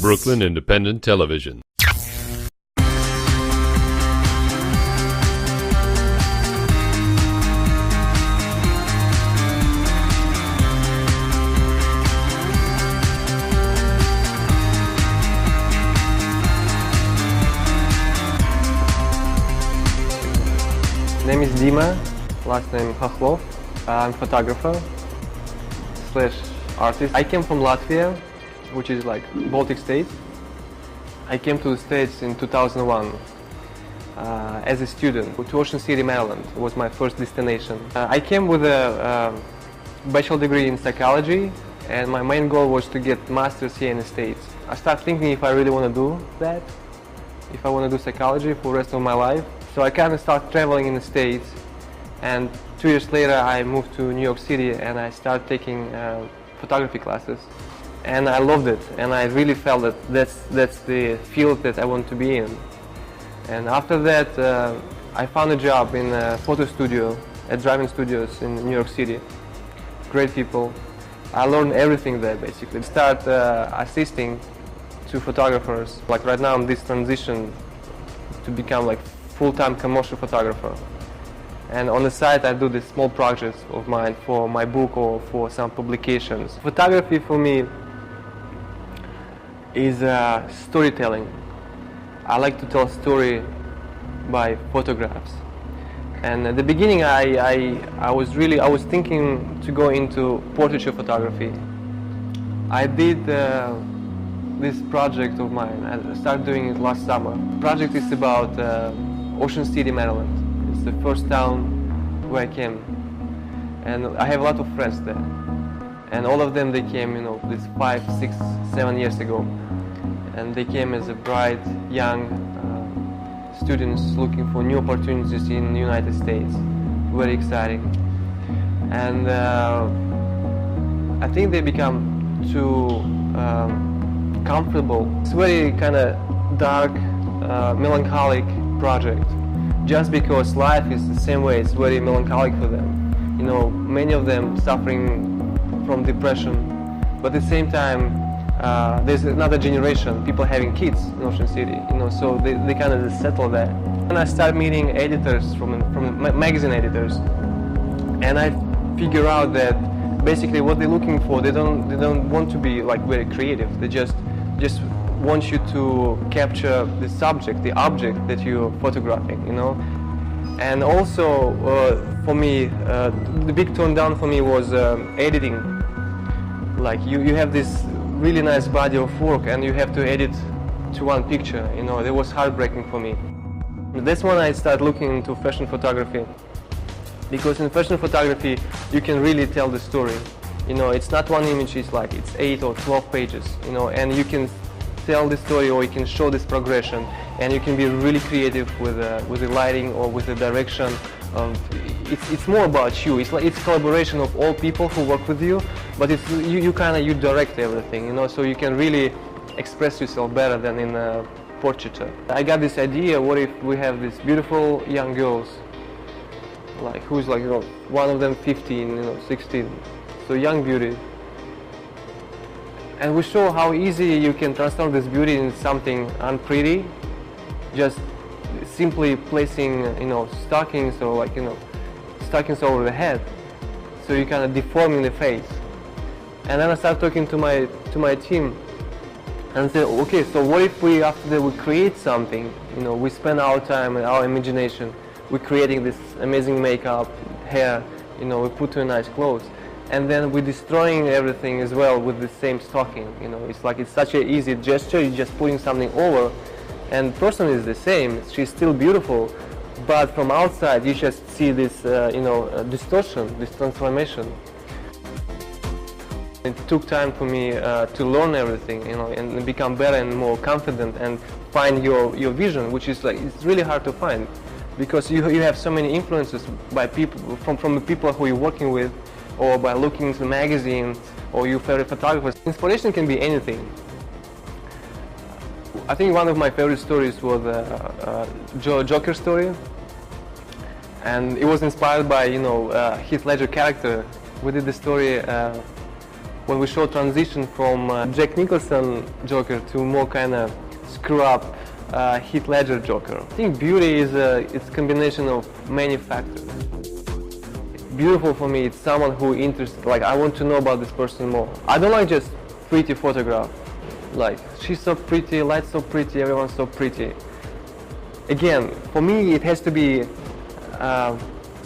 Brooklyn Independent Television. Name is Dima, last name Hohlovs. I'm photographer slash artist. I came from Latvia, which is like Baltic states. I came to the States in 2001 as a student to Ocean City, Maryland. It was my first destination. I came with a bachelor degree in psychology, and my main goal was to get master's here in the States. I started thinking if I really want to do that, if I want to do psychology for the rest of my life. So I kind of started traveling in the States, and 2 years later I moved to New York City and I started taking photography classes. And I loved it, and I really felt that that's the field that I want to be in. And after that I found a job in a photo studio at Drive-In Studios in New York City. Great people. I learned everything there basically. Start assisting to photographers. Like right now I'm this transition to become like full-time commercial photographer, and on the side I do these small projects of mine for my book or for some publications. Photography for me is storytelling. I like to tell a story by photographs, and at the beginning I was thinking to go into portraiture photography. I did this project of mine. I started doing it last summer. The project is about Ocean City, Maryland. It's the first town where I came, and I have a lot of friends there, and all of them they came, this 5, 6, 7 years ago, and they came as a bright young students looking for new opportunities in the United States. Very exciting, and I think they become too comfortable. It's very kind of dark, melancholic project, just because life is the same way. It's very melancholic for them. Many of them suffering from depression, but at the same time there's another generation, people having kids in Ocean City, so they kind of just settle there. And I start meeting editors from magazine editors, and I figure out that basically what they're looking for, they don't want to be like very creative. They just want you to capture the subject, the object that you're photographing, And also for me, the big turn down for me was editing. Like you have this really nice body of work and you have to edit to one picture, That was heartbreaking for me. That's when I started looking into fashion photography, because in fashion photography you can really tell the story. It's not one image, it's 8 or 12 pages, and you can tell the story, or you can show this progression, and you can be really creative with the lighting or with the direction. It's more about you. It's collaboration of all people who work with you, but it's you direct everything, So you can really express yourself better than in a portraiture. I got this idea: what if we have these beautiful young girls, who's one of them 15, 16, so young beauty. And we show how easy you can transform this beauty in something unpretty, just simply placing, stockings or stockings over the head, so you kind of deforming the face. And then I start talking to my team, and say, okay, so what if after that we create something? We spend our time and our imagination, we're creating this amazing makeup, hair, we put to nice clothes. And then we're destroying everything as well with the same stocking. It's such an easy gesture. You're just putting something over, and the person is the same. She's still beautiful, but from outside you just see this, distortion, this transformation. It took time for me to learn everything, and become better and more confident and find your vision, which is it's really hard to find, because you have so many influences by people from the people who you're working with, or by looking into magazines or your favorite photographers. Inspiration can be anything. I think one of my favorite stories was Joker story, and it was inspired by Heath Ledger character. We did the story when we show transition from Jack Nicholson Joker to more kind of screw-up Heath Ledger Joker. I think beauty is it's a combination of many factors. Beautiful for me, it's someone who interested, like I want to know about this person more. I don't like just pretty photograph, like she's so pretty, light's so pretty, everyone's so pretty. Again, for me it has to be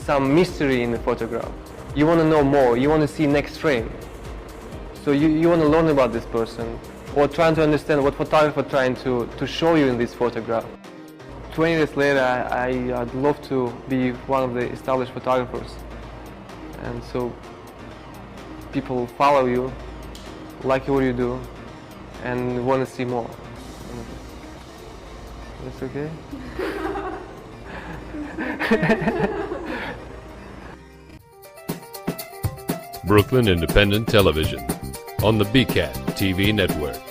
some mystery in the photograph. You want to know more, you want to see next frame. So you want to learn about this person, or trying to understand what photographer trying to show you in this photograph. 20 years later, I'd love to be one of the established photographers. And so people follow you, like what you do, and want to see more. That's okay? Brooklyn Independent Television on the BCAT TV network.